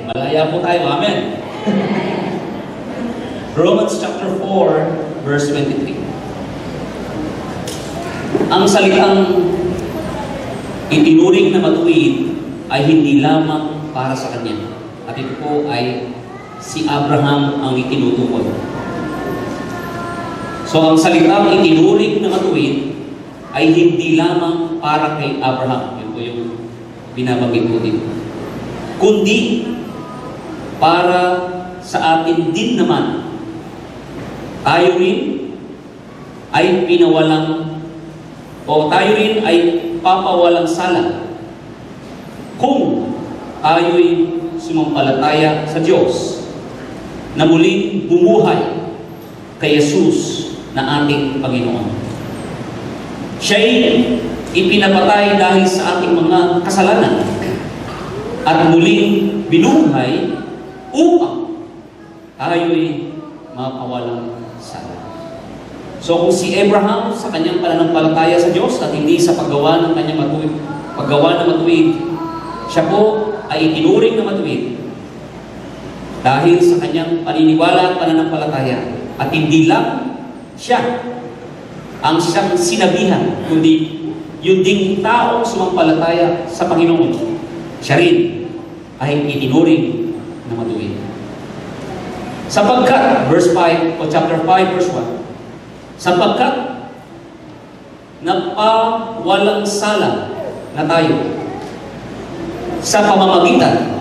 Malaya po tayo. Amen. Romans chapter 4, verse 23. Ang salitang itinuring na matuwid ay hindi lamang para sa kanya. At ito po ay si Abraham ang itinutukoy. So ang salitang itinuring na matuwid ay hindi lamang para kay Abraham. Yun po yung binabanggit ko dito. Kundi para sa atin din naman. Tayo rin ay pinawalang o tayo rin ay papawalang sala kung tayo'y sumampalataya sa Diyos na muling bumuhay kay Jesus na ating Panginoon. Siya'y ipinapatay dahil sa ating mga kasalanan at muling binuhay upang tayo'y mapawalang sala. So kung si Abraham sa kanyang pananampalataya sa Diyos at hindi sa paggawa ng kanyang matuwid, siya po ay itinuring na matuwid dahil sa kanyang paniniwala at pananampalataya. At hindi lang siya ang siyang sinabihan, kundi yung ding taong sumampalataya sa Panginoon, siya rin ay itinuring na matuwid. Sapagkat, verse 5 o chapter 5, verse 1, sapagkat napawalang sala na tayo sa pamamagitan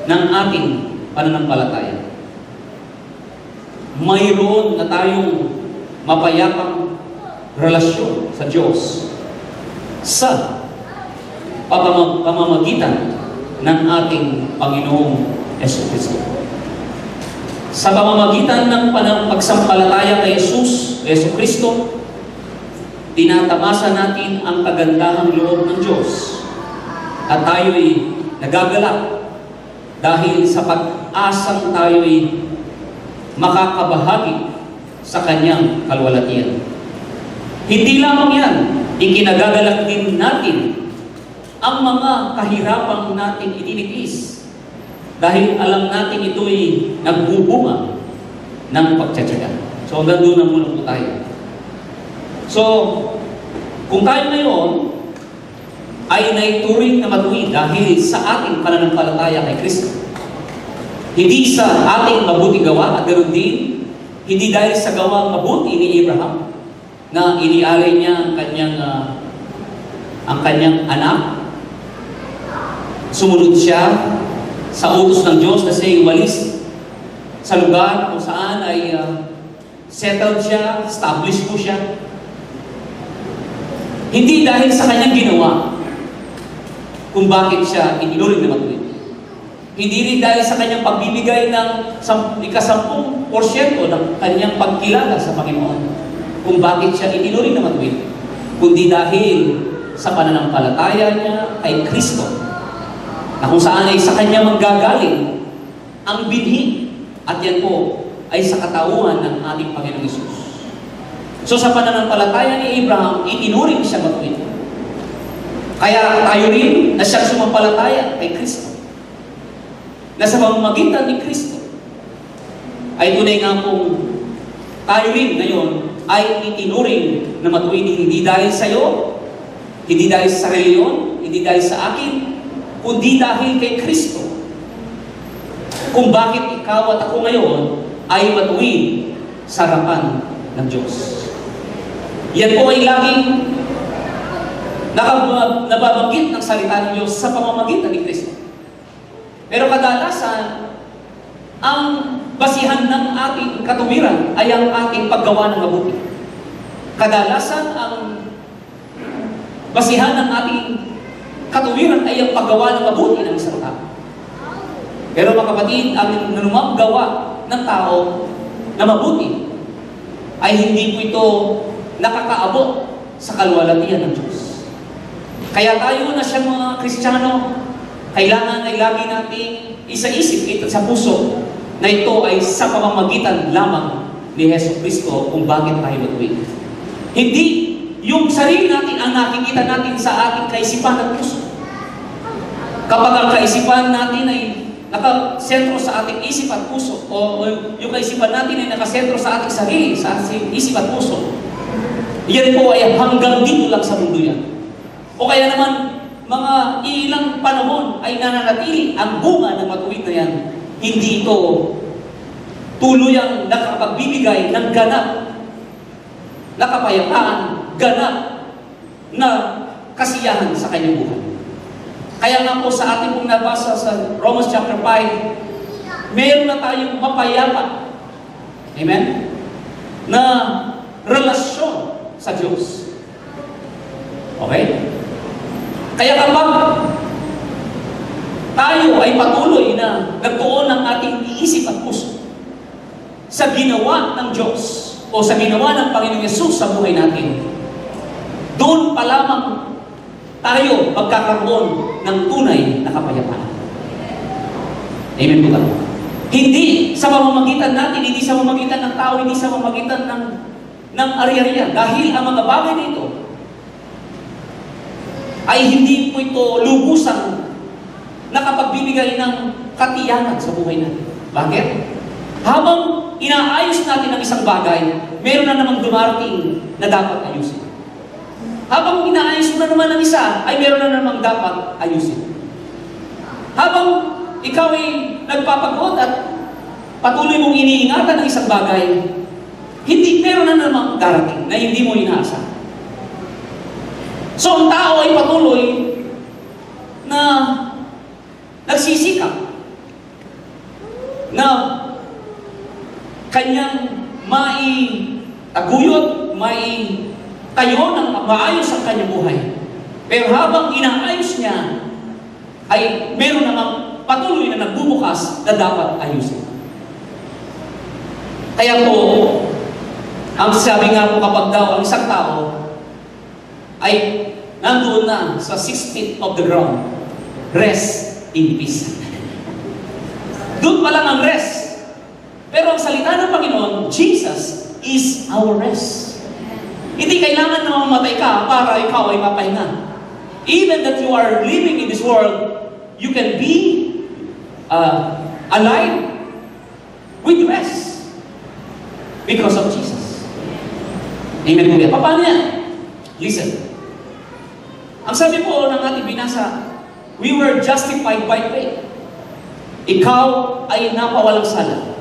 ng ating pananampalataya. Mayroon na tayong mapayapang relasyon sa Diyos sa pamamagitan ng ating Panginoong Jesucristo. Sa pamamagitan ng pagsampalataya kay Jesus, Jesucristo, tinatamasa natin ang kagandahang loob ng Diyos at tayo'y nagagalak dahil sa pag-asang tayo'y makakabahagi sa kanyang kalwalatian. Hindi lamang yan, ikinagagalak din natin ang mga kahirapang natin itinitiis dahil alam natin ito'y nagbubunga ng pagtsatsaga. So hanggang doon na muna po tayo. So, kung tayo ngayon ay naituring na matuwid dahil sa ating pananampalataya kay Kristo, hindi sa ating mabuting gawa at ganoon din, hindi dahil sa gawang mabuti ni Abraham na inialay niya ang kanyang anak, sumunod siya sa utos ng Diyos kasi umalis sa lugar kung saan ay settled siya, established po siya. Hindi dahil sa kanyang ginawa kung bakit siya itinuring na matuwid. Hindi rin dahil sa kanyang pagbibigay ng 10% ng kanyang pagkilala sa Panginoon kung bakit siya itinuring na matuwid. Kundi dahil sa pananampalataya niya kay Kristo na kung saan ay sa kanya manggagaling ang binhi at yan po ay sa katauhan ng ating Panginoong Hesus. So sa pananampalataya ni Abraham, itinuring siya matuwid. Kaya tayo rin na siyang sumampalataya kay Kristo, na sa pamamagitan ni Kristo, ay tunay nga pong tayo rin ngayon ay itinuring na matuwid hindi dahil sa iyo, hindi dahil sa reliyon, hindi dahil sa akin, kundi dahil kay Kristo. Kung bakit ikaw at ako ngayon ay matuwid sa harapan ng Diyos. Yan po ay laging nababanggit ng salita ng Diyos sa pamamagitan ni Kristo. Pero kadalasan, ang basihan ng ating katuwiran ay ang ating paggawa ng mabuti. Kadalasan, ang basihan ng ating katuwiran ay ang paggawa ng mabuti ng isang tao. Pero mga kapatid, ang nanumang gawa ng tao na mabuti ay hindi po ito nakakaabot sa kalwalatian ng Diyos. Kaya tayo na siyang mga Kristiyano, kailangan ay lagi nating isa-isip ito sa puso na ito ay sa pamamagitan lamang ni Jesucristo kung bakit tayo matuwid. Hindi yung sarili natin ang nakikita natin sa ating kaisipan at puso. Kapag ang kaisipan natin ay nakasentro sa ating isip at puso, o yung kaisipan natin ay nakasentro sa ating sarili, sa ating isip at puso, yan po ay hanggang dito lang sa mundo yan. O kaya naman, mga ilang panahon ay nananatili ang bunga ng matuwid na yan. Hindi ito tuluyang nakapagbibigay ng ganap na kapayapaan, ganap na kasiyahan sa kanyang buhay. Kaya nga po sa ating pong nabasa sa Romans chapter 5, meron na tayong mapayapa, amen, na relasyon sa Diyos. Okay? Kaya kapag tayo ay patuloy na nagtuon ng ating iisip at puso sa ginawa ng Diyos o sa ginawa ng Panginoong Yesus sa buhay natin, doon pa lamang tayo magkakaroon ng tunay na kapayapaan. Amen po ba? Hindi sa mamamagitan natin, hindi sa mamamagitan ng tao, hindi sa mamamagitan ng ari-arian. Dahil ang mga bagay nito ay hindi po ito lubusang nakapagbibigay ng katiyakan sa buhay natin. Bakit? Habang inaayos natin ang isang bagay, meron na namang dumarating na dapat ayusin. Habang inaayos mo na naman ang isa, ay meron na namang dapat ayusin. Habang ikaw ay nagpapagod at patuloy mong iniingatan ng isang bagay, hindi meron na namang darating na hindi mo inaasa. So, ang tao ay patuloy na nagsisikap na kanyang maitaguyod, tayo ng maayos ang kanyang buhay. Pero habang inaayos niya, ay meron namang patuloy na nagbubukas na dapat ayusin. Kaya po, ang sabi nga po kapag daw ang isang tao ay nandoon na sa 6 feet of the ground, rest in peace. Doon pa lang ang rest. Pero ang salita ng Panginoon, Jesus is our rest. Hindi kailangan na mamatay ka para ikaw ay mapahinga. Even that you are living in this world, you can be alive with rest because of Jesus. Amen po. Paano yan? Listen. Ang sabi po ng ating binasa, we were justified by faith. Ikaw ay napawalang sala.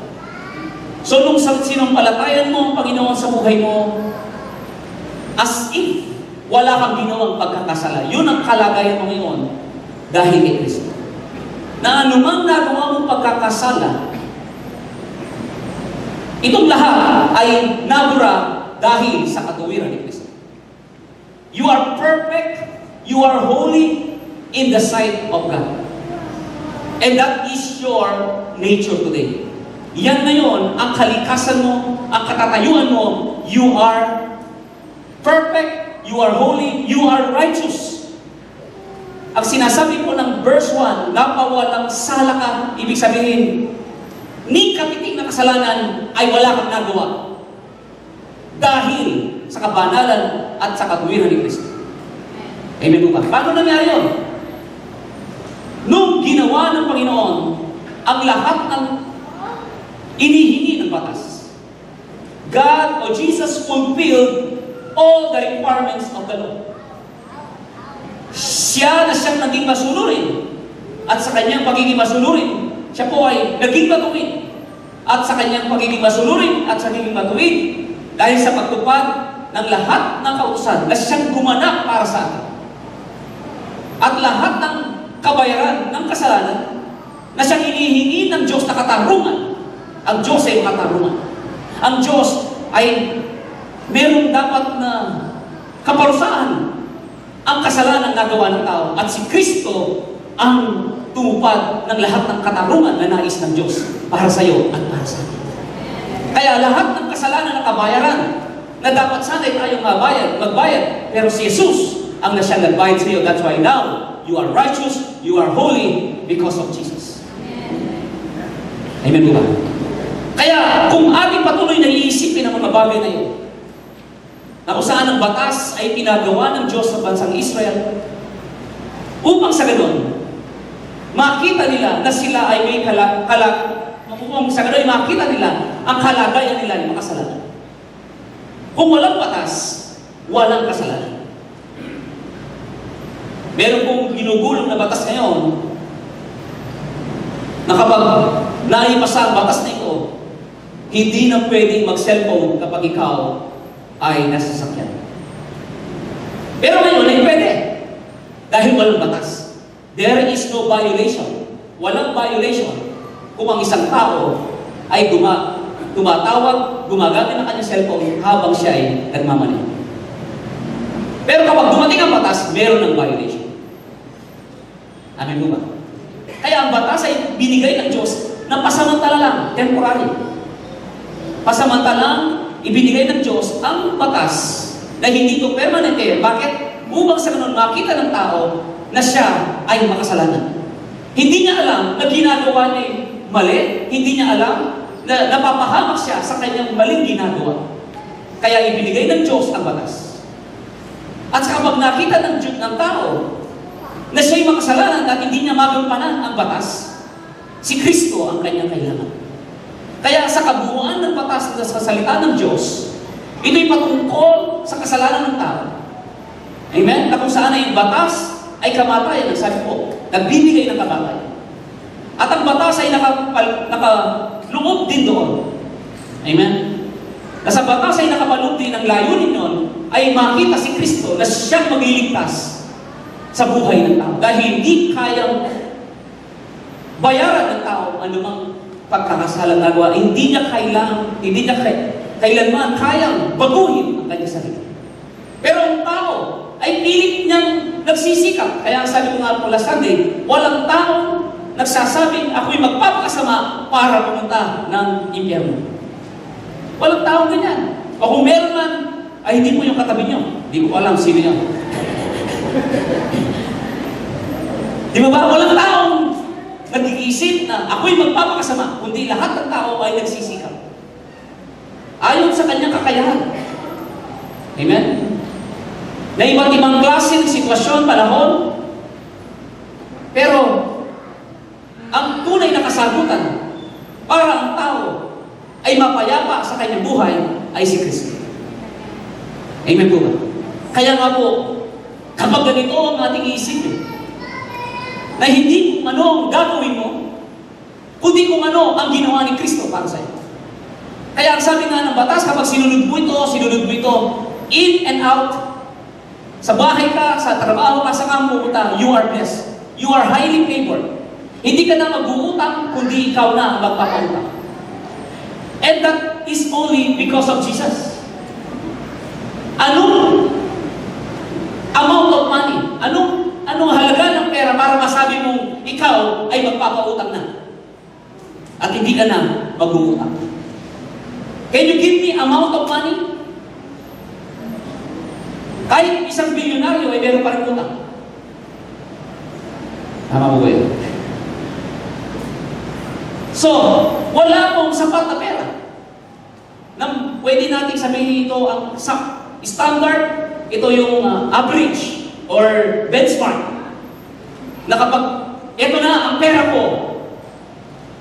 So nung sinampalatayan mo ang Panginoon sa buhay mo, as if wala kang ginawang pagkakasala. Yun ang kalagayan mo ngayon dahil kay Kristo. Na anumang nagawa mong pagkakasala, itong lahat ay nabura dahil sa katuwiran ni Kristo. You are perfect, you are holy in the sight of God. And that is your nature today. Yan ngayon ang kalikasan mo, ang katatayuan mo, you are perfect, you are holy, you are righteous. Ang sinasabi po ng verse 1, napawalang sala ka, ibig sabihin, ni kapiting na kasalanan ay wala kang nagawa. Dahil sa kabanalan at sa katuwiran ni Kristo. Amen po ba? Paano nangyari yun? Nung ginawa ng Panginoon ang lahat ng inihingi ng batas, God o Jesus fulfilled all the requirements of the law. Siya na siyang naging masunurin. At sa kanyang pagiging masunurin, siya po ay naging matuwid. At sa kanyang pagiging masunurin at sa naging matuwid, dahil sa pagtupad ng lahat ng kautusan na siyang gumanap para sa atin. At lahat ng kabayaran ng kasalanan na siyang inihingi ng Diyos na katarungan. Ang Diyos ay katarungan. Ang Diyos ay meron dapat na kaparusahan ang kasalanan na nagawa ng tao. At si Kristo ang tumupad ng lahat ng katarungan na nais ng Diyos para sa iyo at para sa akin. Kaya lahat ng kasalanan na kabayaran na dapat sana'y tayong magbayad. Pero si Jesus ang na siyang nagbayad sa iyo. That's why now, you are righteous, you are holy because of Jesus. Amen po ba? Kaya kung ating patuloy na iisipin ang mga bagay na yun, na kung saan ang batas ay pinagawa ng Diyos sa bansang Israel, upang sa ganun, makita nila na sila ay may kung sa ganun, makita nila ang kalagayan nila ng makasalanan. Kung walang batas, walang kasalanan. Meron pong ginugulong na batas ngayon na kapag naipasa ang batas na ito, hindi na pwedeng mag-cellphone kapag ikaw ay nasa sasakyan. Pero ngayon ay pwede. Dahil walang batas. There is no violation. Walang violation kung ang isang tao ay tumatawag, gumagamit ng kanyang cellphone habang siya ay nagmamaneho. Pero kapag dumating ang batas, meron ng violation. Amen mo ba? Kaya ang batas ay binigay ng Diyos na pasamantala lang, temporary. Pasamantalang ibinigay ng Diyos ang batas na hindi ito permanente. Bakit? Upang sa ganun makita ng tao na siya ay makasalanan. Hindi niya alam na ginagawa niya mali. Hindi niya alam na napapahamak siya sa kanyang maling ginagawa. Kaya ibinigay ng Diyos ang batas. At sa kapag nakita ng tao na siya'y makasalanan at hindi niya magampanan ang batas, si Kristo ang kanyang kailangan. Kaya sa kabuuan ng batas na sa salita ng Diyos, ito'y patungkol sa kasalanan ng tao. Amen? Na kung saan ay batas ay kamatayan, ang sabi ko, nagbibigay ng kamatayan. At ang batas ay nakaloob din doon. Amen? Na sa batas ay nakapaloob din ang layunin nun ay makita si Kristo na siyang magliligtas sa buhay ng tao. Dahil hindi kayang bayaran ng tao anumang pagkakasalang nagawa. Hindi niya kailanman kayang baguhin ang kanyang sarili. Pero ang tao ay pilit niyang nagsisikap. Kaya sabi ko nga po last Sunday, walang taong nagsasabing ako'y magpapakasama para pumunta ng impyerno. Walang taong ganyan. O kung meron man, ay hindi po yung katabi niyo. Hindi ko alam sino yan. Di ba ba? Walang taong nag-iisip na ako'y magpapakasama, kundi lahat ng tao ay nagsisikap. Ayon sa kanyang kakayahan. Amen? Na iba't ibang klase ng sitwasyon, panahon, pero ang tunay na kasagutan para ang tao ay mapayapa sa kanyang buhay ay si Kristo. Amen po ba? Kaya nga po, kapag ganito ang ating iisipin, na hindi kung ano ang gagawin mo, kundi kung ano ang ginawa ni Kristo para sa iyo. Kaya ang sabi nga ng batas, kapag sinunod mo ito, in and out, sa bahay ka, sa trabaho ka, sa kampo pupunta, you are blessed. You are highly favored. Hindi ka na mag-uutang, kundi ikaw na ang magpapautang. And that is only because of Jesus. Anong amount of money? Anong halaga ng pera para masabi mong ikaw ay magpapautang na? At hindi ka na mag-uutang. Can you give me amount of money? Kahit isang bilyonaryo ay meron pa rin utang. Tama po ba yun? So, wala pong sapat na pera na pwede natin sabihin ito ang standard, ito yung average or benchmark na kapag ito na ang pera ko,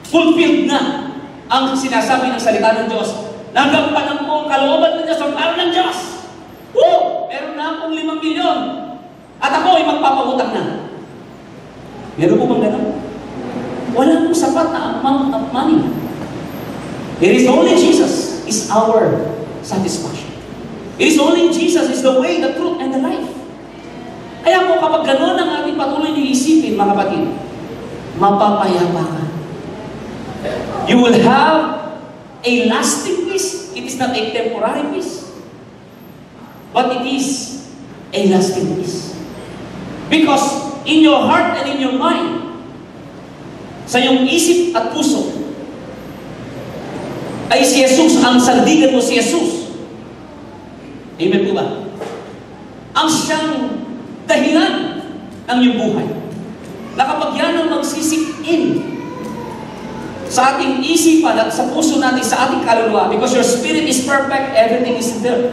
fulfilled na ang sinasabi ng salita ng Diyos. Nagampanan ko ang kalooban ng Diyos, ang araw ng Diyos. Woo! Meron na akong 5 milyon. At ako ay magpapautang na. Meron po bang ganun? Wala pong sapat na amount of money. It is only Jesus is our satisfaction. It is only Jesus is the way, the truth, and the life. Kaya po kapag gano'n ang ating patuloy na iisipin, mga kapatid, mapapayapa ka. You will have a lasting peace. It is not a temporary peace. But it is a lasting peace. Because in your heart and in your mind, sa iyong isip at puso, ay si Jesus, ang sandigan mo si Jesus. Amen po ba? Ang siyang dahilan ng iyong buhay. Na kapag yan ang magsisik in sa ating isipan at sa puso natin, sa ating kaluluwa, because your spirit is perfect, everything is there.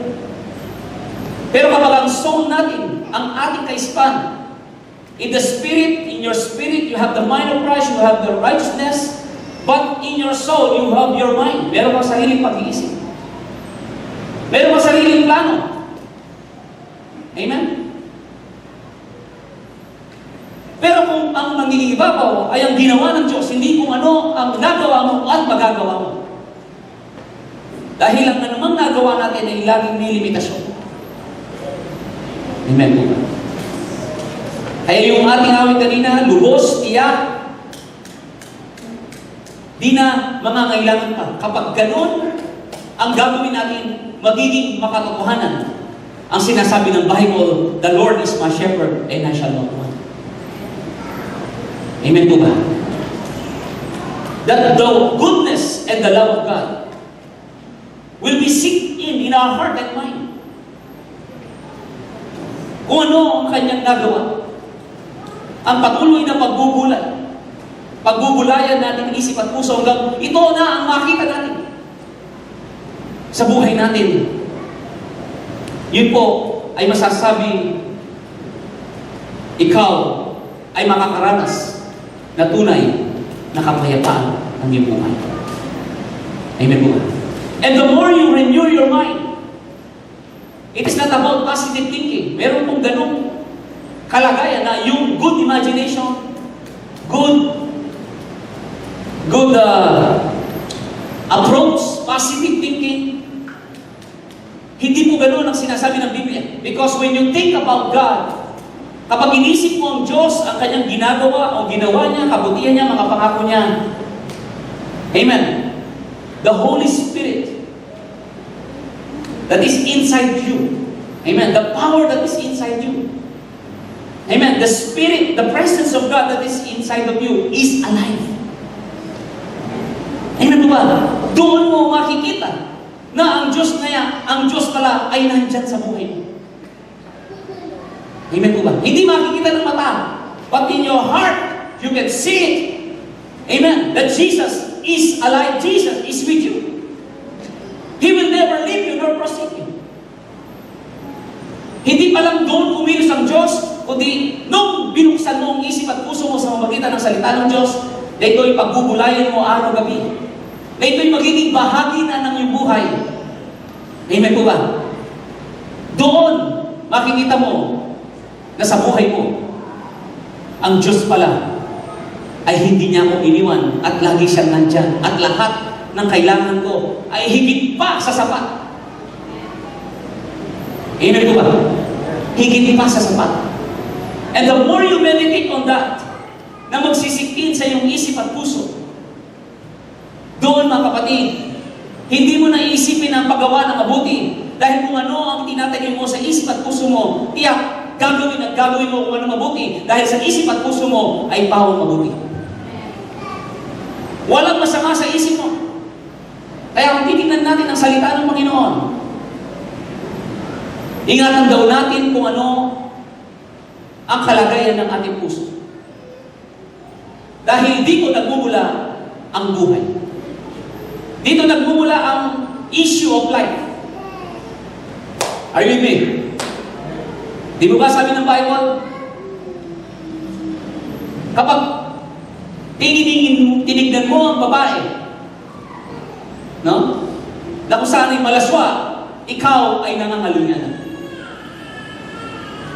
Pero kapag ang soul natin, ang ating kaisipan, In the spirit, in your spirit, you have the mind of Christ, you have the righteousness, but in your soul, you have your mind. Meron kang sariling pag-iisip. Meron kang sariling plano. Amen? Pero kung ang nangingibabaw ay ang ginawa ng Diyos, hindi kung ano ang nagawa mo at magagawa mo. Dahil ang anumang nagawa natin ay laging may limitasyon. Amen po ba? Kaya yung ating awit kanina, lubos, tiyak, di na mangangailangan pa. Kapag ganun, ang gagawin natin, magiging makatotohanan. Ang sinasabi ng Bible, the Lord is my shepherd and I shall not want. Amen po ba? That the goodness and the love of God will be sink in our heart and mind. Kung ano ang kanyang nagawa, ang patuloy na pagbubulayan natin ng isip at puso hanggang ito na ang makita natin sa buhay natin. Yun po ay masasabi, ikaw ay makakaranas na tunay na kapayapaan ng iyong buhay. Amen po ba? And the more you renew your mind, it is not about positive thinking. Meron pong ganong kalagayan na yung good imagination, good approach, positive thinking. Hindi po ganoon ang sinasabi ng Biblia. Because when you think about God, kapag inisip mo ang Diyos, ang kanyang ginagawa o ginawa niya, kabutihan niya, mga pangako niya, amen, the Holy Spirit that is inside you, amen, the power that is inside you, amen, the Spirit, the presence of God that is inside of you is alive. Amen po ba? Doon mo makikita na ang Diyos ang Diyos pala ay nandyan sa buhay mo. Amen po ba? Hindi makikita ng mata, but in your heart, you can see it. Amen. That Jesus is alive. Jesus is with you. He will never leave you nor forsake you. Hindi pa lang doon kumilos ang Diyos, kundi nung binuksan mo ang isip at puso mo sa mamagitan ng salita ng Diyos, na ito'y pagbubulayan mo araw-gabi. Na ito'y magiging bahagi na ng iyong buhay. Amen po ba? Doon, makikita mo na sa buhay mo, ang Diyos pala ay hindi niya ako iniwan at lagi siyang nandyan. At lahat ng kailangan ko ay higit pa sa sapat. Amen po ba? Higit pa sa sapat. And the more you meditate on that, na magsisikin sa iyong isip at puso, doon mga kapatid, hindi mo naisipin ang paggawa ng mabuti. Dahil kung ano ang tinatagin mo sa isip at puso mo, tiyak, gagawin at gagawin mo kung ano mabuti. Dahil sa isip at puso mo ay pawang mabuti. Walang masama sa isip mo. Kaya kung titignan natin ang salita ng Panginoon, ingatan daw natin kung ano ang kalagayan ng ating puso. Dahil dito nagmumula ang buhay. Dito nagmumula ang issue of life. Are you with me? Di ba sabi ng Bible? Kapag tinignan mo ang babae, no? Na kung saan ay malaswa, ikaw ay nangangalunya na.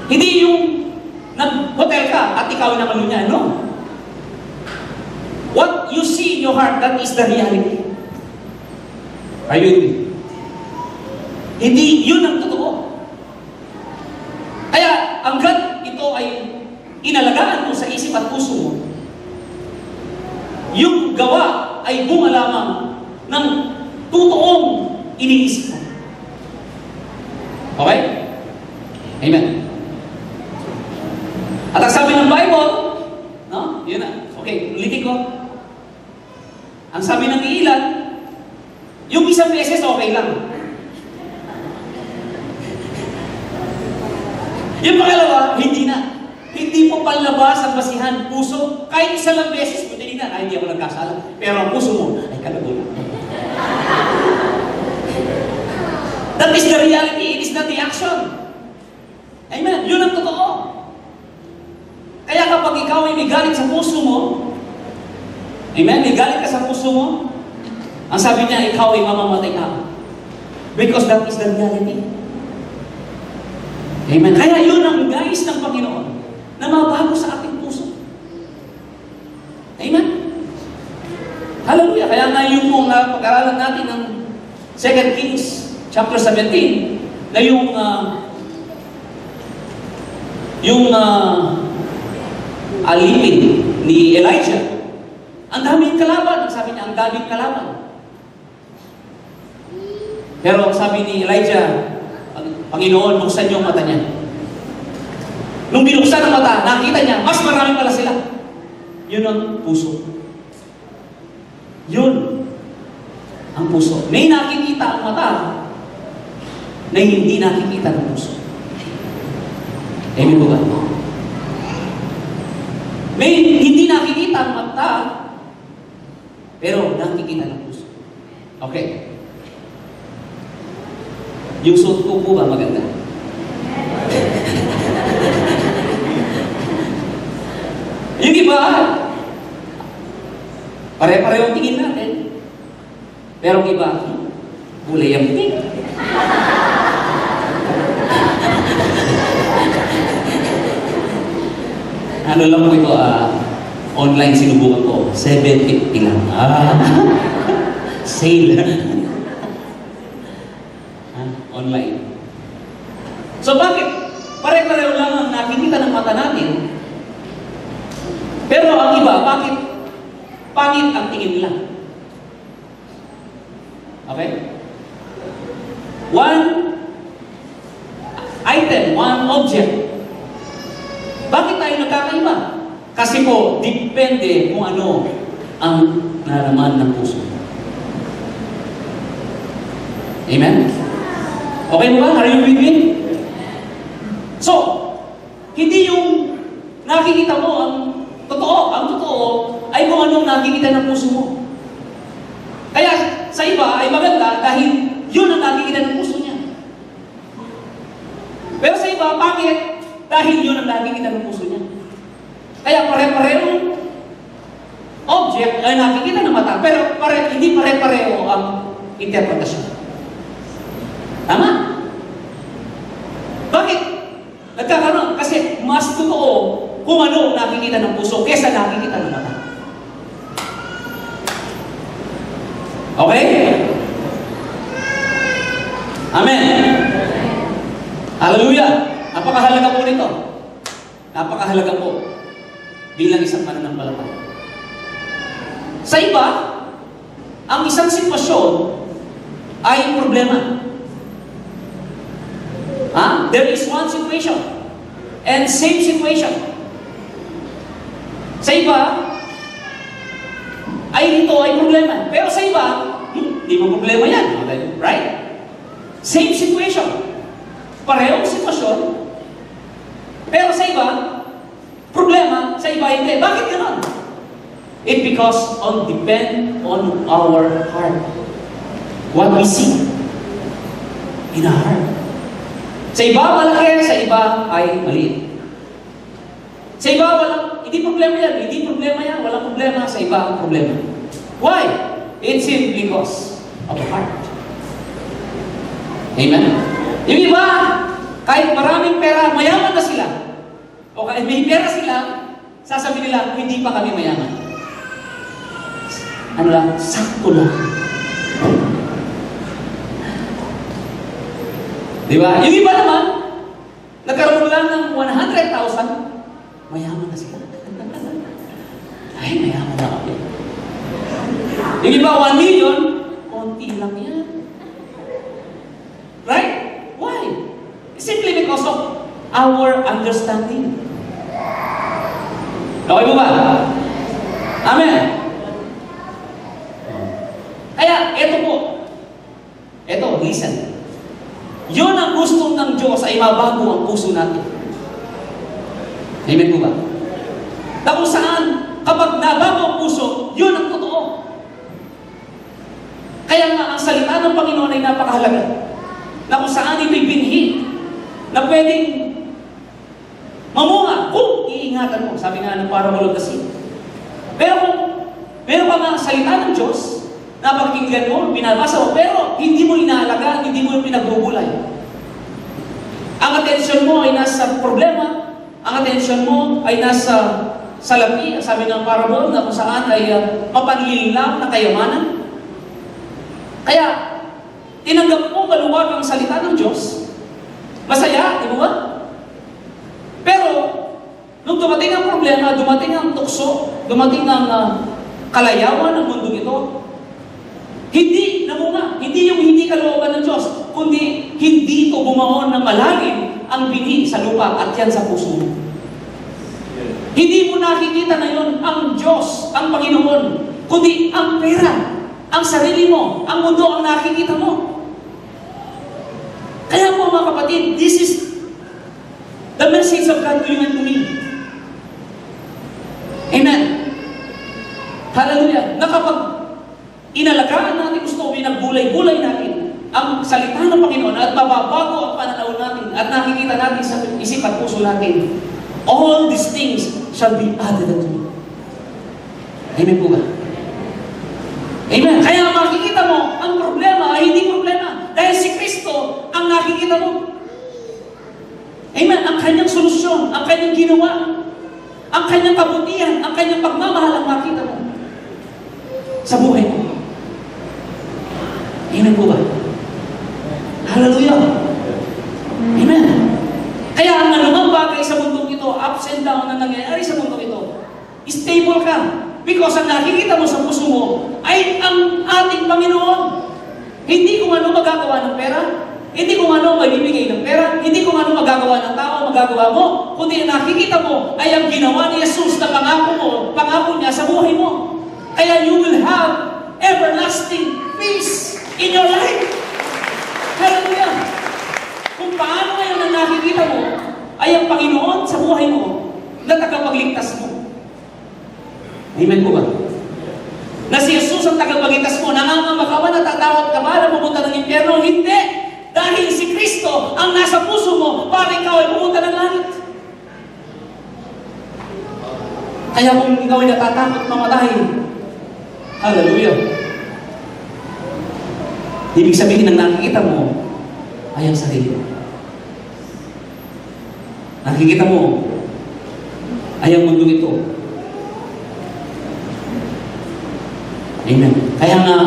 Hindi yung nag-hotel ka at ikaw ay nangangalunya, no? What you see in your heart, that is the reality. Are you with me? Hindi, yun ang totoo. Kaya, hanggat ito ay inalagaan mo sa isip at puso mo, yung gawa ay bunga lamang ng totoong iniisip mo. Okay? Amen. At ang sabi ng Bible, no? Yun na. Okay, ulitin ko. Ang sabi ng ilan, yung isang beses okay lang. Yung pangalawa, hindi na. Hindi mo panlabas ang basihan, puso. Kahit isa lang beses mo tinignan, ay hindi ako nagkasala. Pero ang puso mo, ay kalagulan. That is the reality. It is not the action. Amen. Yun ang totoo. Kaya may galit sa puso mo, amen, may galit ka sa puso mo, ang sabi niya, ikaw ay mamamatay ka. Because that is the reality. Amen. Kaya yun ang nais ng Panginoon na mabago sa ating puso. Amen. Hallelujah. Kaya nga yung kung pag-aralan natin ng 2 Kings chapter 17 na yung alipin ni Elijah, ang daming kalaban. Ang sabi niya, ang daming kalaban. Pero ang sabi ni Elijah, Panginoon, buksan niyo ang mata niya. Nung binuksan ang mata, nakita niya, mas marami pala sila. Yun ang puso. Yun ang puso. May nakikita ang mata na hindi nakikita ng puso. Amen po ba? May hindi nakikita ang mata, pero nakikita ng puso. Okay. Yung suot ko po ba maganda? Yung iba, pare-pareho tingin natin. Pero yung iba, kulay ang pink. Ano lang po ito, online sinubukan ko, 750 lang. Sale. Online. So bakit? Pare-pareho lang ang nakikita ng mata natin. Pero ang iba, bakit? Pangit ang tingin nila. Okay? One item, one object. Bakit tayo nagkakaiba? Kasi po, depende kung ano ang naraman ng puso. Amen? Okay mo ba? Are you with me? So, hindi yung nakikita mo ang totoo. Ang totoo ay kung anong nakikita ng puso mo. Kaya sa iba ay maganda dahil yun ang nakikita ng puso niya. Pero sa iba, pangit dahil yun ang nakikita ng puso niya. Kaya pare-parehong object ay nakikita ng mata, pero hindi pare-pareho ang interpretasyon. Tama? Bakit? Nagkakaroon. Kasi mas totoo kung ano nakikita ng puso kesa nakikita ng mata. Okay? Amen. Hallelujah. Napakahalaga po nito. Napakahalaga po bilang isang mananampalataya. Sa iba, ang isang sitwasyon ay problema. There is one situation and same situation. Sa iba, ay ito ay problema. Pero sa iba, hindi mo problema yan. Right? Same situation. Parehong sitwasyon. Pero sa iba, problema. Sa iba, hindi. Bakit gano'n? It because depend on our heart. What we see in our heart. Sa iba, malaki. Sa iba, ay maliit. Sa iba, hindi problema yan. Hindi problema yan. Walang problema. Sa iba, problema. Why? It's simply because of the heart. Amen? Yung iba, kahit maraming pera, mayaman na sila. O kahit may pera sila, sasabihin nila, hindi pa kami mayaman. Ano lang? Sakto lang. Diba? Yung iba naman, nagkaroon lang ng 100,000, mayaman na sila. Ay, mayaman na kami. Yung iba, 1 million, konti lang yan. Right? Why? Simply because of our understanding. Okay mo ba? Amen. Kaya, eto po. Eto, listen. Yun ang gusto ng Diyos ay mabago ang puso natin. Amen po ba? Na kung saan, kapag nabago ang puso, yun ang totoo. Kaya nga, ang salita ng Panginoon ay napakahalaga. Na kung saan ito'y binhi, na pwedeng mamunga kung iingatan ingatan mo. Sabi nga ng parable of the seed. Pero kung meron ka nga salita ng Diyos, napakinggan mo, binabasa mo, pero hindi mo inaalagaan, hindi mo pinagbubulay. Ang atensyon mo ay nasa problema, ang atensyon mo ay nasa salapi, sabi ng parable, na kung saan ay mapanlil lang na kayamanan. Kaya, tinanggap mo maluwag ang salita ng Diyos, masaya, di ba? Pero, nung dumating ang problema, dumating ang tukso, dumating ang kalayawan ng mundong ito, hindi namunga, hindi yung hindi kalooban ng Diyos, kundi hindi ito bumangon ng malalim ang bini sa lupa at yan sa puso mo. Hindi mo nakikita na yun ang Diyos, ang Panginoon, kundi ang pera, ang sarili mo, ang mundo ang nakikita mo. Kaya po mga kapatid, this is the message of God to you and to me. Amen. Hallelujah. Na kapag inalagaan natin, gusto pinagbulay-bulay natin ang salita ng Panginoon at mababago ang pananaw natin at nakikita natin sa isip at puso natin, all these things shall be added unto you. Amen po ba? Amen. Kaya makikita mo, ang problema ay hindi problema. Dahil si Kristo ang nakikita mo. Amen. Ang kanyang solusyon, ang kanyang ginawa, ang kanyang kabutihan, ang kanyang pagmamahal ang makita mo sa buhay mo. Amen po ba? Hallelujah. Amen. Kaya ang anumang bagay sa mundong ito, ups and down na nangyayari sa mundong ito, stable ka. Because ang nakikita mo sa puso mo ay ang ating Panginoon. Hindi kung ano magagawa ng pera, hindi kung ano magbibigay ng pera, hindi kung ano magagawa ng tao, magagawa mo, kundi ang nakikita mo ay ang ginawa ni Jesus na pangako mo, pangako niya sa buhay mo. Kaya you will have everlasting peace in your life. Hallelujah! Kung paano ngayon ang nakikita mo ay ang Panginoon sa buhay mo na tagapagligtas mo. Amen po ba? Na si Jesus ang tagapagligtas mo, nangangamba ka ba, natatakot ka ba na pumunta ng impyerno? Hindi! Dahil si Kristo ang nasa puso mo para ikaw ay pumunta ng langit. Kaya kung ikaw ay natatakot mamatay, hallelujah! Ibig sabihin ng nakikita mo ay ang sarili mo. Nakikita mo ay ang mundo ito. Amen. Kaya nga,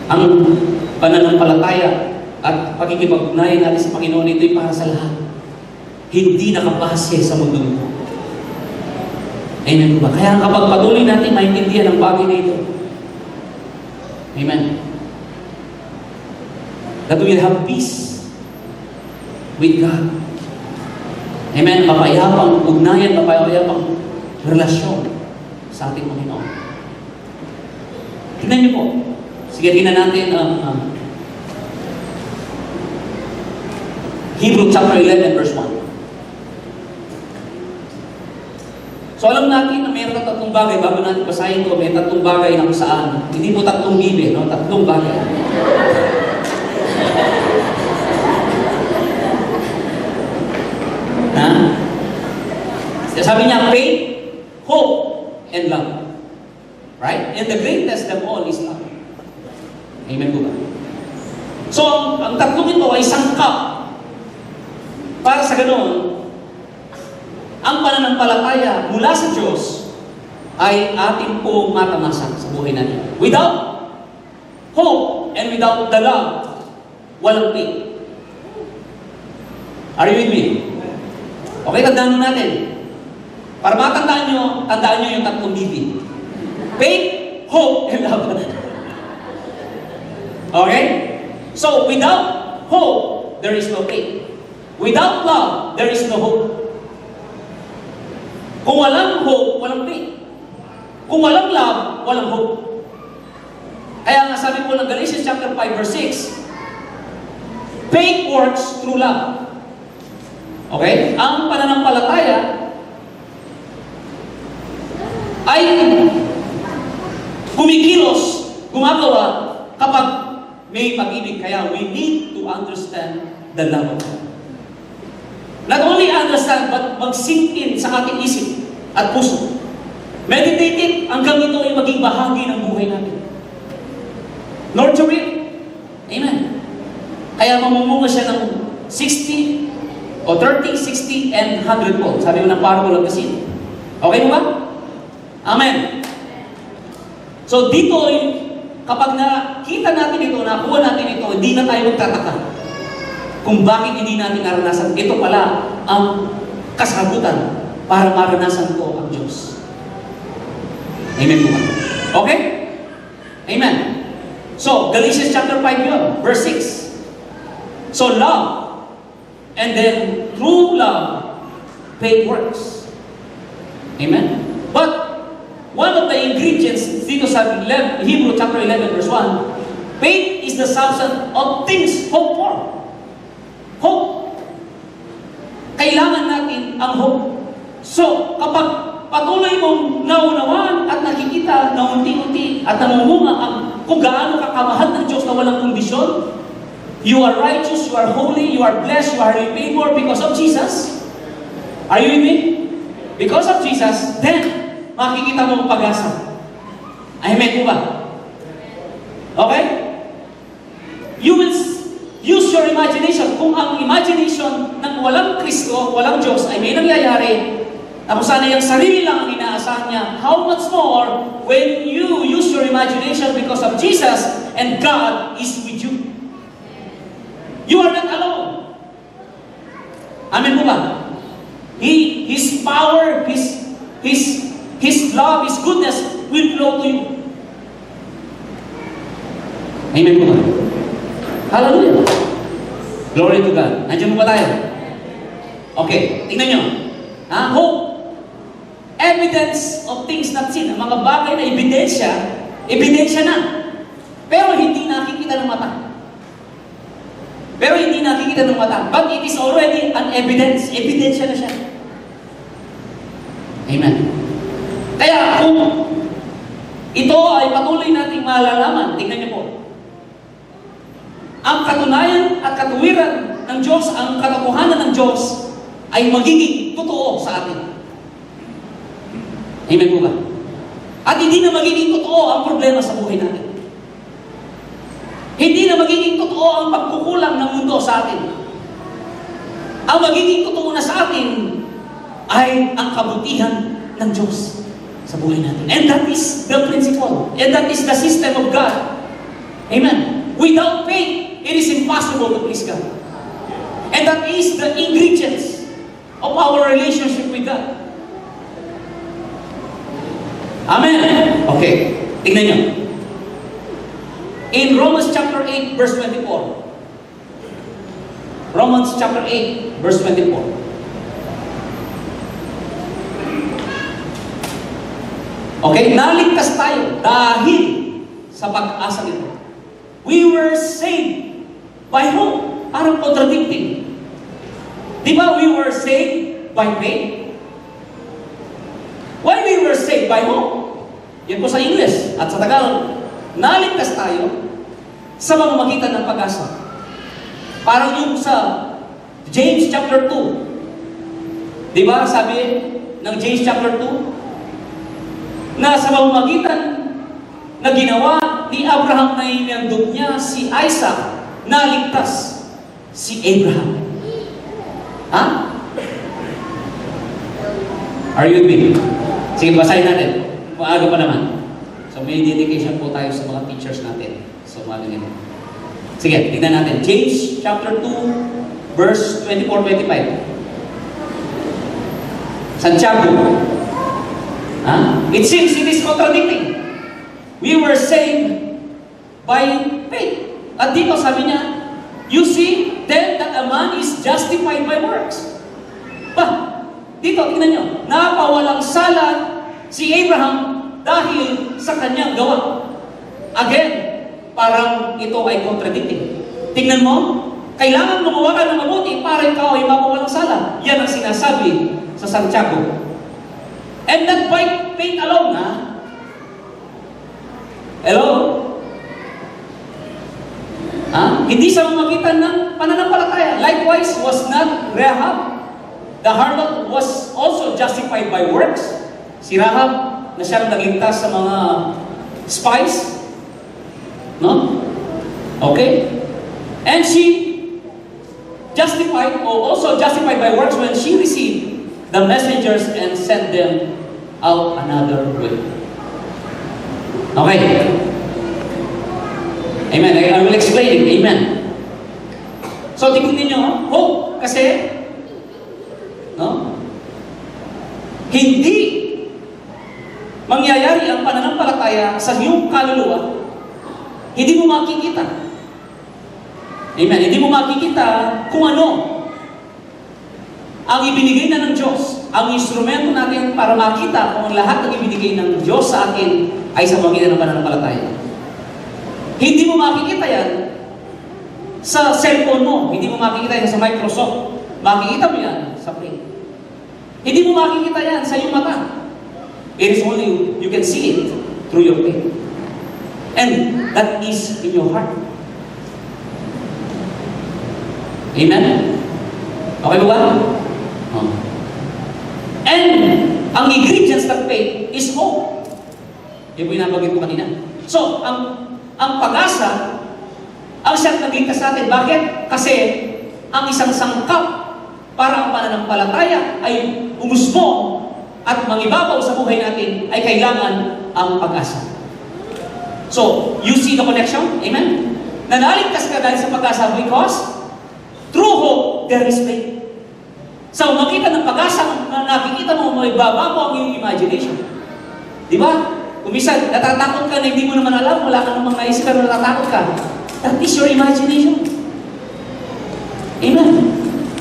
ang pananampalataya at pagkikipag-ugnayan natin sa Panginoon, ito'y para sa lahat. Hindi nakabase sa mundo ito. Amen ba? Kaya kapag patuloy natin maintindihan ang bagay na ito, amen, that we will have peace with God. Amen. Mapayapang ugnayan, mapayapang relasyon sa ating Panginoon. Tingnan niyo po. Sige, tingnan natin Hebrew chapter 11 verse 1. So alam natin na mayroon tatlong bagay, bago natin basahin ito, may tatlong bagay na kung saan. Hindi po tatlong bibe, no? Tatlong bagay. Ha? Sabi niya, faith, hope, and love. Right? And the greatest of all is love. Amen po ba? So, ang tatlong ito ay sangkap. Para sa ganoon, ang pananampalataya mula sa Diyos ay ating pong matamasan sa buhay natin. Without hope and without the love, walang faith. Are you with me? Okay, tandaan natin. Para matandaan nyo, tandaan nyo yung tatlong bibig. Faith, hope, and love. Okay? So, without hope, there is no faith. Without love, there is no hope. Kung walang hope, walang faith. Kung walang love, walang hope. Kaya nga sabi po ng Galatians chapter 5 verse 6, faith works through love. Okay? Ang pananampalataya ay kumikilos, gumagawa kapag may pag-ibig. Kaya we need to understand the love of God. Not only understand, but mag-sink in sa ating isip at puso. Meditate it hanggang ito ay maging bahagi ng buhay natin. Nurture it. Amen. Kaya mamumunga siya ng 60 o 30, 60, and 100 fold. Sabi mo ng parable of the seed. Okay mo ba? Amen. So dito, kapag nakita natin ito, nakuha natin ito, hindi na tayo magtataka kung bakit hindi natin naranasan. Ito pala ang kasagutan para maranasan ko ang Diyos. Amen po ba? Okay? Amen. So, Galatians chapter 5 yun, verse 6. So, love, and then through love, faith works. Amen? But, one of the ingredients dito sa Hebrew chapter 11, verse 1, faith is the substance of things hoped for. Hope. Kailangan natin ang hope. So, kapag patuloy mong naunawaan at nakikita na unti-unti at namumunga ang kung gaano kakamahal ng Diyos na walang kondisyon, you are righteous, you are holy, you are blessed, you are highly favored because of Jesus. Are you with me? Because of Jesus, then, makikita mo ang pag-asa. Amen po ba? Okay? You will use your imagination. Kung ang imagination ng walang Kristo, walang Diyos, ay may nangyayari, na kung sana yung sarili lang ang inaasahan niya, how much more when you use your imagination because of Jesus and God is with you. You are not alone. Amen po ba? His power, His love, His goodness will flow to you. Amen po ba? Hallelujah. Glory to God. Nandiyan mo ba tayo? Okay, tingnan nyo. Hope. Evidence of things not seen. Ang mga bagay na ebidensya na. Pero hindi nakikita ng mata. But it is already an evidence. Ebidensya na siya. Amen. Kaya kung ito ay patuloy nating malalaman, tingnan niyo po. Ang katunayan at katuwiran ng Diyos, ang katotohanan ng Diyos ay magiging totoo sa atin. Amen po ba? At hindi na magiging totoo ang problema sa buhay natin. Hindi na magiging totoo ang pagkukulang ng mundo sa atin. Ang magiging totoo na sa atin ay ang kabutihan ng Diyos sa buhay natin. And that is the principle. And that is the system of God. Amen. Without faith, it is impossible to please God. And that is the ingredients of our relationship with God. Amen. Okay. Tingnan nyo. In Romans chapter 8, verse 24. Romans chapter 8, verse 24. Okay, naligtas tayo dahil sa pag-asa nito. We were saved by whom? Parang contradicting. Di ba we were saved by faith? Why we were saved by whom? Yan po sa English at sa Tagalog. Naligtas tayo sa pamamagitan ng pag-asa. Parang yung sa James chapter 2. Di ba sabi ng James chapter 2? Na sa pamamagitan na ginawa ni Abraham na inandog niya si Isaac, naligtas si Abraham. Ha? Are you with me? Sige, basahin natin. Maaga pa naman. So may dedication po tayo sa mga teachers natin. So maaga nito. Sige, tignan natin. James chapter 2, verse 24-25. Santiago. It seems it is contradicting. We were saved by faith. At dito sabi niya, you see then that a man is justified by works. Dito, tingnan nyo, napawalang sala si Abraham dahil sa kanyang gawa. Again, parang ito ay contradicting. Tingnan mo, kailangan gumawa ka ng mabuti para ikaw ay mapawalang sala. Yan ang sinasabi sa Santiago. And not by faith alone, ha? Hello? Hindi sa mamagitan ng pananampalataya. Likewise, was not Rahab the harlot was also justified by works. Si Rahab, na siyang nagligtas sa mga spies. No? Okay? And she justified, or also justified by works when she received the messengers and sent them out another way. Okay? Amen. I will explain it. Amen. So, tingnan ninyo, hope, kasi, no? Hindi mangyayari ang pananampalataya sa iyong kaluluwa. Hindi mo makikita. Amen. Hindi mo makikita kung ano ang ibinigay na ng Diyos. Ang instrumento natin para makita kung ang lahat ng ibinigay ng Diyos sa atin ay sa magitan ng pananampalataya. Hindi mo makikita yan sa cellphone mo. Hindi mo makikita yan sa Microsoft. Makikita mo yan sa print. Hindi mo makikita yan sa iyong mata. It is only, you can see it through your faith. And that is in your heart. Amen? Okay ba ba? Oh. And ang ingredients ng faith is hope. Yan po yung nabanggit ko kanina. So, ang pag-asa, ang siyang nagligtas sa atin. Bakit? Kasi ang isang sangkap para ang pananampalataya ay umusbong at mangibabaw sa buhay natin ay kailangan ang pag-asa. So, you see the connection? Amen? Nanaligtas ka dahil sa pag-asa because through hope, there is faith. Sa makita ng pag-asa, nakikita mo, may babago ang iyong imagination. Di ba? Kung minsan, natatakot ka na hindi mo naman alam, wala ka namang naisip pero natatakot ka. That is your imagination. Amen.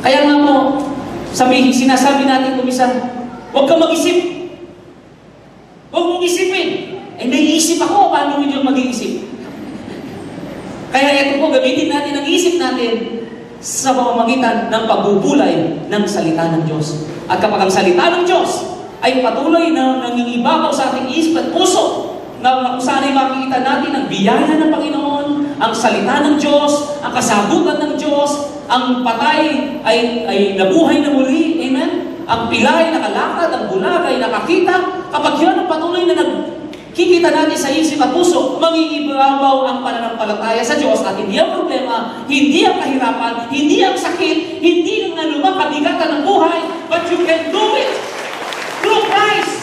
Kaya nga mo, sinasabi natin kung minsan, huwag kang mag-isip. Huwag mong isipin. Eh, naiisip ako, paano hindi yung mag-iisip? Kaya ito po, gamitin natin ang isip natin sa pamamagitan ng pagbubulay ng salita ng Diyos. At kapag ang salita ng Diyos ay patuloy na nangingibabaw sa ating isip at puso, na kung saan ay makikita natin ang biyaya ng Panginoon, ang salita ng Diyos, ang kasagutan ng Diyos, ang patay ay nabuhay na muli, amen? Ang pilay nakalakad, ang bulag ay nakakita. Kapag yan ang patuloy na nagkikita natin sa isip at puso, mangingibabaw ang pananampalataya sa Diyos at hindi ang problema, hindi ang kahirapan, hindi ang sakit, hindi ang kabigatan ng buhay, but you can do it through Christ.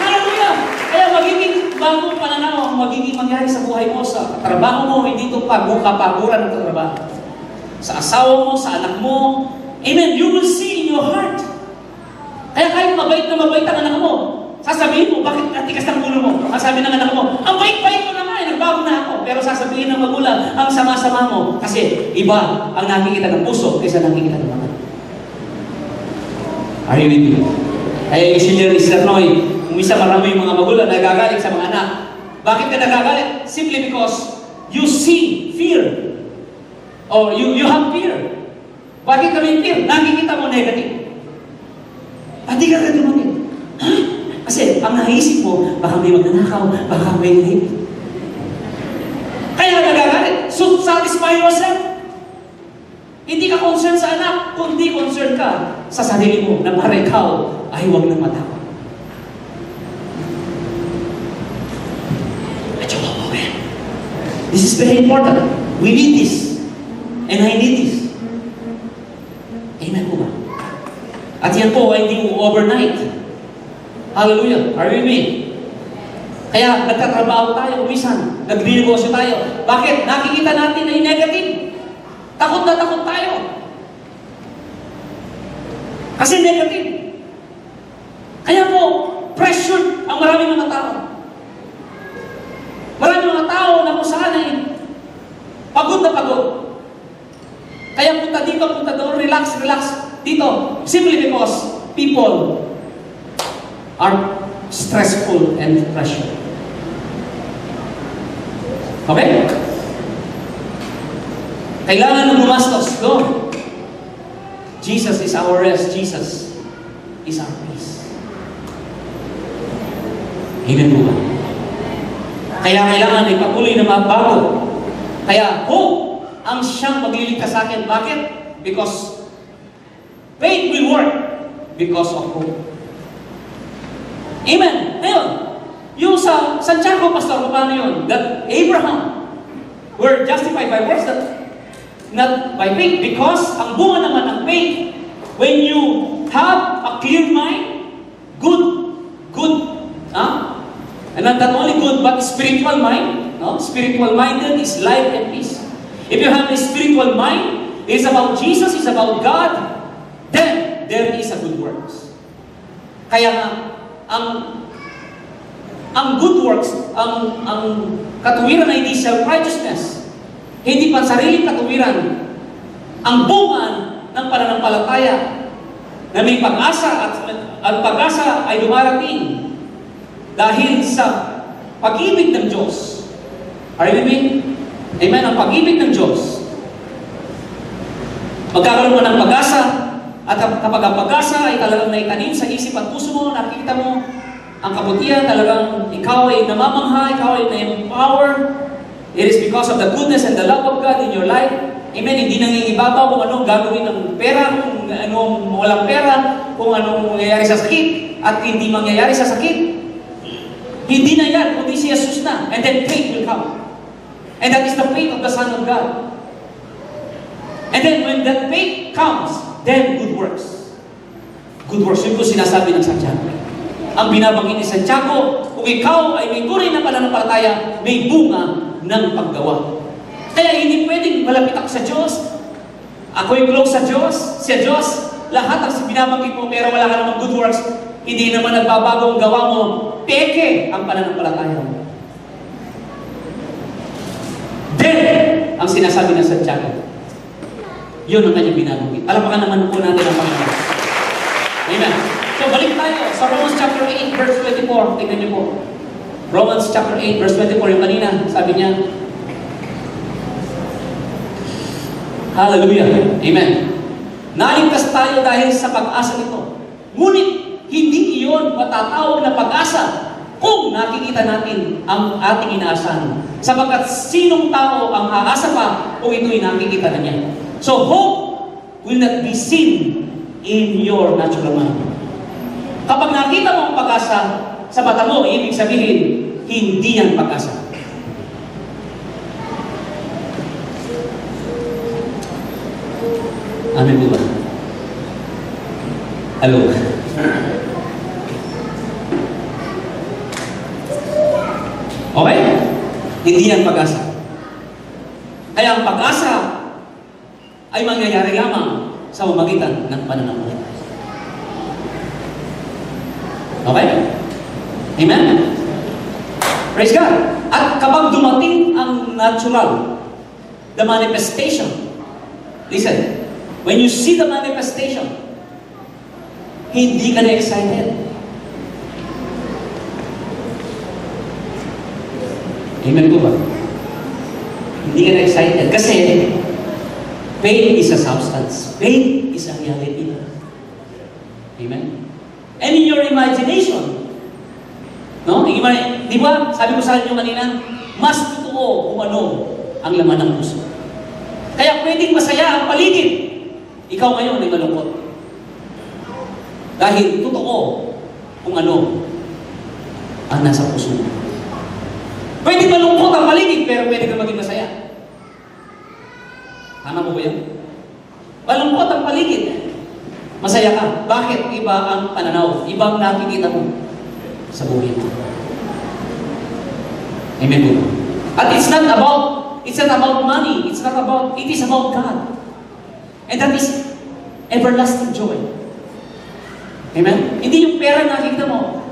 Hallelujah! Kaya magiging bagong pananaw ang magiging mangyari sa buhay mo, sa trabaho mo, hindi ito kapaguran ng trabaho. Sa asawa mo, sa anak mo, amen, you will see in your heart. Kaya kahit mabait na mabait ang anak mo, sasabihin mo, bakit natikas ng ulo mo? Ang sabi ng anak mo, ang bait-bait mo naman, nagbago na ako. Pero sasabihin ng magulang, ang sama-sama mo. Kasi iba ang nakikita ng puso kaysa nakikita ng mata. Are you with me? Kaya yung Senior Noy, kung isa marami yung mga magulang nagagalit sa mga anak. Bakit ka nagagalit? Simply because you see fear. Or you have fear. Bakit kami fear? Nakikita mo negative. Hindi ka dumamit. Ha? Kasi ang naisip mo, baka may magnanakaw, baka may rape. Kaya nagagalit. So, satisfy yourself. Hindi ka concerned sa anak, kundi concerned ka sa sarili mo na para ikaw ay huwag nang matakot. This is very important. We need this. And I need this. Amen po ba? At yan po ay hindi mo overnight. Hallelujah. Are you with me? Kaya nagtatrabaho tayo, umisan, nagninegosyo tayo. Bakit? Nakikita natin ay negative. Takot na takot tayo. Kasi negative. Kaya po, pressured ang maraming mga tao. Maraming mga tao na kung saan ay pagod na pagod. Kaya punta dito, punta doon, relax, relax. Dito, simply because people are stressful and pressured. Okay? Kailangan na bumastos. Go. Jesus is our rest. Jesus is our peace. Amen po ba? Kaya kailangan ay patuloy na mabago. Kaya ang siyang magliligtas sa akin. Bakit? Because faith will work. because of hope. Amen. Ngayon, yung sa Santiago, Pastor, paano yun? That Abraham were justified by works, that not by faith, because ang bunga naman ng faith, when you have a clear mind, good, and not only good, but spiritual mind, no? Spiritual minded is life and peace. If you have a spiritual mind, it's about Jesus, it's about God, then there is a good works. Kaya nga, ang good works, ang katuwiran ay hindi self-righteousness, hindi pa sariling katuwiran, ang bunga ng pananampalataya na may pag-asa at ang pag-asa ay dumarating dahil sa pag-ibig ng Diyos. Are you with me? Amen? Ang pag-ibig ng Diyos. Magkakaroon mo ng pag-asa, at kapag ang pag-asa ay talagang naitanim sa isip at puso mo, nakikita mo ang kabutihan, talagang ikaw ay namamangha, ikaw ay na-empower. It is because of the goodness and the love of God in your life. Amen? Hindi nangingibabaw kung anong gagawin ng pera, kung anong walang pera, kung anong mangyayari sa sakit, at hindi mangyayari sa sakit. Hindi na yan, kundi si Jesus na. And then faith will come. And that is the faith of the Son of God. And then when that faith comes, then good works. Good works, yun po sinasabi ng Santiago. Ang binabanggit ni Santiago, kung ikaw ay may tunay na pananampalataya, may bunga ng paggawa. Kaya hindi pwedeng malapit ako sa Diyos, ako'y close sa Diyos, lahat ang binabanggit mo, pero wala ka namang good works, hindi naman nagbabago ang gawa mo, peke ang pananampalataya mo. Then, ang sinasabi ng Santiago, yun ang kanyang binabanggit. Alapakan naman po natin ang Panginoon. Amen. So, balik tayo sa Romans chapter 8, verse 24. Tingnan niyo po. Romans chapter 8, verse 24. Yung kanina, sabi niya, hallelujah. Amen. Naligtas tayo dahil sa pag-asa nito. Ngunit, hindi iyon matatawag na pag-asa kung nakikita natin ang ating inaasahan. Sapagkat sinong tao ang aasa pa kung ito'y nakikita na niya. So, hope will not be seen in your natural mind. Kapag nakita mo ang pag-asa sa mata mo, ibig sabihin, hindi yan pag-asa. Amen po ba? Hello? Okay? Hindi yan pag-asa. Kaya ang pag-asa ay mangyayari lamang sa pamamagitan ng pananampalataya. Okay? Amen? Praise God. At kapag dumating ang natural, the manifestation, listen, when you see the manifestation, hindi ka na excited. Amen po ba? Hindi ka na excited. Kasi, faith is a substance. Faith is a reality. Amen? And in your imagination, no? Di ba, sabi ko sa inyo kanina, mas totoo kung ano ang laman ng puso. Kaya pwedeng masaya ang paligid. Ikaw ngayon ay malungkot. Dahil totoo kung ano ang nasa puso mo. Pwede malungkot ang paligid, pero pwede ka maging masaya. Tama mo ba yan? Malungkot ang paligid. Masaya ka. Bakit? Iba ang pananaw. Ibang nakikita mo sa buhay mo. Amen po. At it's not about money. It is about God. And that is everlasting joy. Amen? Hindi yung pera nakikita mo.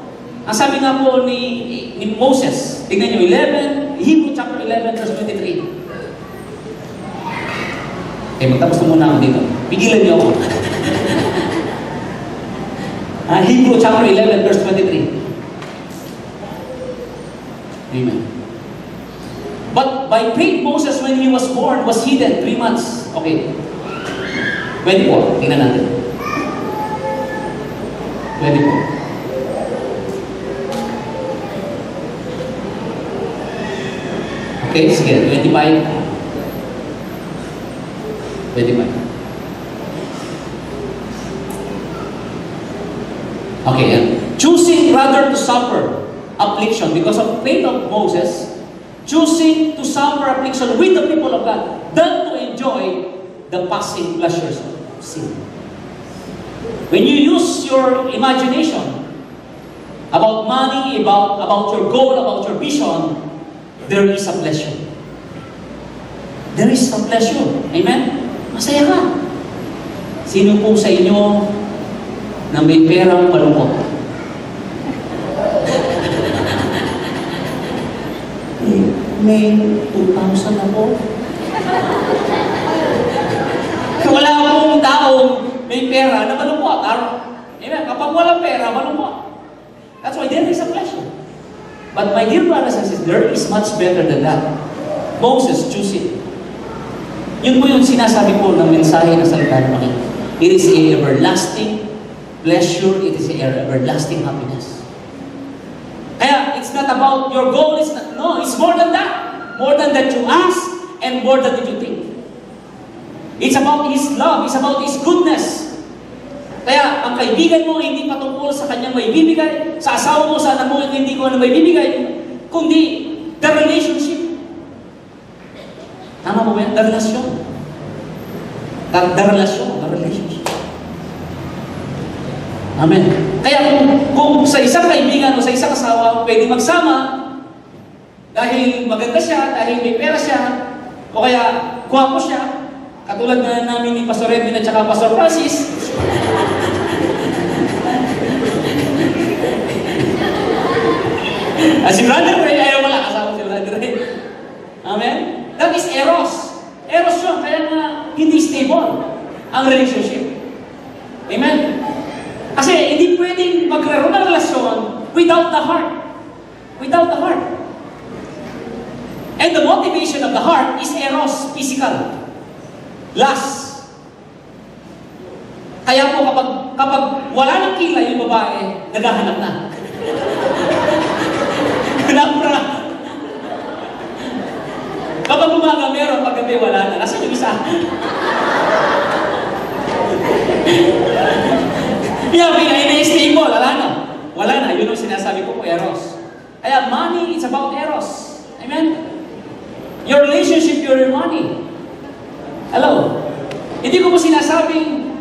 Ang sabi nga po ni Moses, tignan nyo, Hebrew chapter 11, verse 23. Magtapos na muna ako dito. Pigilan niyo ako. Hebrew chapter 11, verse 23. Amen. But by faith, Moses, when he was born, was hidden 3 months. Okay. 24. Tingnan natin. 24. Okay, sige. 25. 25. Okay, choosing rather to suffer affliction because of faith of Moses, choosing to suffer affliction with the people of God than to enjoy the passing pleasures of sin. When you use your imagination about money, about your goal, about your vision, there is a pleasure. There is a pleasure. Amen? Masaya ka. Sino po sa inyo na may perang malungkot? May 2,000 ako. Wala akong taong may pera na malungkot. Amen? Kapag walang pera, malungkot. That's why there is a pleasure. But my dear brothers and sisters, there is much better than that. Moses choose it. Yun po yung sinasabi ko ng mensahe na salita ng Panginoon. It is a everlasting pleasure. It is a everlasting happiness. Kaya, it's not about your goal. No, it's more than that. More than that you ask and more than that you think. It's about His love. It's about His goodness. Kaya, ang kaibigan mo hindi patungkol sa kanyang may bibigay, sa asawa mo, sa anak mo, hindi ko ano may bibigay, kundi the relationship. Tama mo ba yan? The relasyon. The relationship. Amen. Kaya kung sa isang kaibigan o sa isang asawa, pwede magsama dahil maganda siya, dahil may pera siya, o kaya gwapo siya, katulad na namin ni Pastor Edwin at saka Pastor Francis. Si Brother Ray, ayaw wala kasama si Brother Ray. Amen? That is eros. Eros yun, kaya nga hindi stable ang relationship. Amen? Kasi hindi pwedeng magkaroon ng relasyon without the heart. Without the heart. And the motivation of the heart is eros, physical. Lust. Kaya po kapag wala ng kilay yung babae, naghahanap na. Napra. Kapag umaga meron, pag gabi wala na. Nasaan yung isa? Stable, wala na. Wala na. Yun ang sinasabi ko po, eros. Kaya money, it's about eros. Amen? Your relationship, your money. Hello? Hindi ko po sinasabing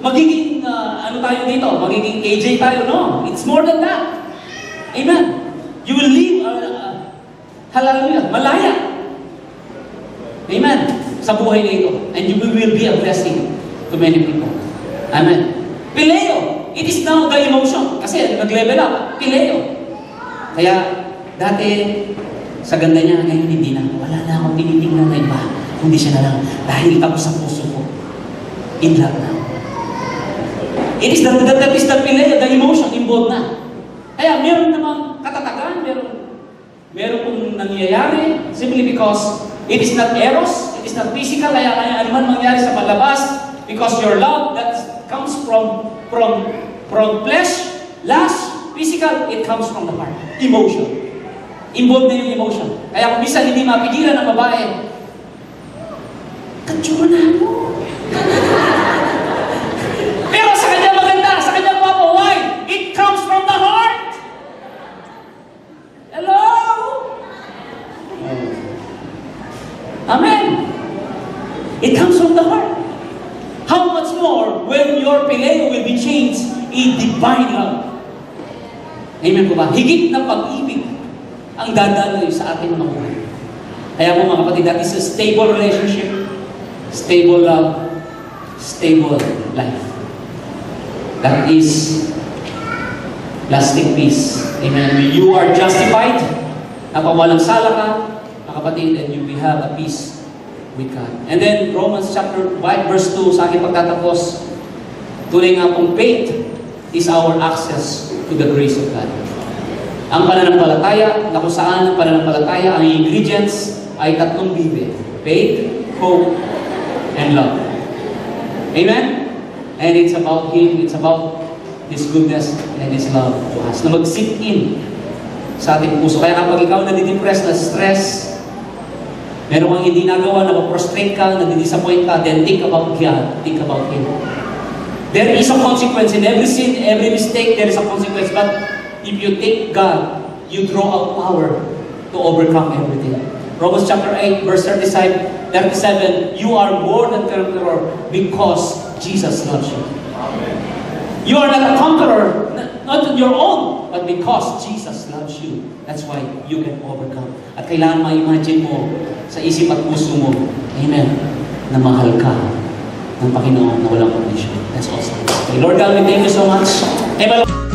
magiging ano tayo dito, magiging AJ tayo. No, it's more than that. Amen? You will live hallelujah, malaya. Amen? Sa buhay na ito. And you will be a blessing to many people. Amen? Pileo. It is now the emotion. Kasi nag-level up. Pileo. Kaya, dati, sa ganda niya, ngayon hindi na. Wala na akong tinitingnan na iba. Kundi siya na lang. Dahil tapos sa puso ko. In love na. It is the pileo, the emotion involved na. Kaya meron namang katatagan, meron kung nangyayari simply because it is not eros, it is not physical, kaya ano man mangyari sa palabas because your love that comes from flesh, lust, physical, it comes from the heart. Emotion. Involved na yung emotion. Kaya kung minsan hindi mapigilan ng babae, katsura na mo. Pero sa kanya maganda, sa kanya gwapo, why? It comes from the heart. Hello? Amen. It comes from the heart. How much more when your pileo will be changed in divine love? Amen po ba? Higit na pag-ibig ang dadaloy sa ating mga buhay. Kaya po mga kapatid, that is a stable relationship, stable love, stable life. That is lasting peace. Amen. When you are justified, napawalang sala ka, mga kapatid, and you will have a peace with God. And then, Romans chapter 5, verse 2, sa aking pagtatapos, tunay nga pong faith is our access to the grace of God. Ang pananampalataya, na kung saan ang pananampalataya, ang ingredients ay tatlong bibe. Faith, hope, and love. Amen? And it's about Him, it's about His goodness and His love to us. Na mag-sit in sa ating puso. Kaya kapag ikaw nadidepress, na-stress, meron kang hindi nagawa, na ma-prostrate ka, na-disappoint ka, then think about God, think about Him. There is a consequence in every sin, every mistake, there is a consequence. But if you take God, you draw out power to overcome everything. Romans chapter 8, verse 37, you are more than conqueror because Jesus loves you. You are not a conqueror, not on your own, but because Jesus loves you. That's why you can overcome. At kailangan ma-imagine mo sa isip at puso mo, amen, na mahal ka ng Panginoon na walang kondisyon. That's awesome. Okay, Lord God, we thank you so much. Amen.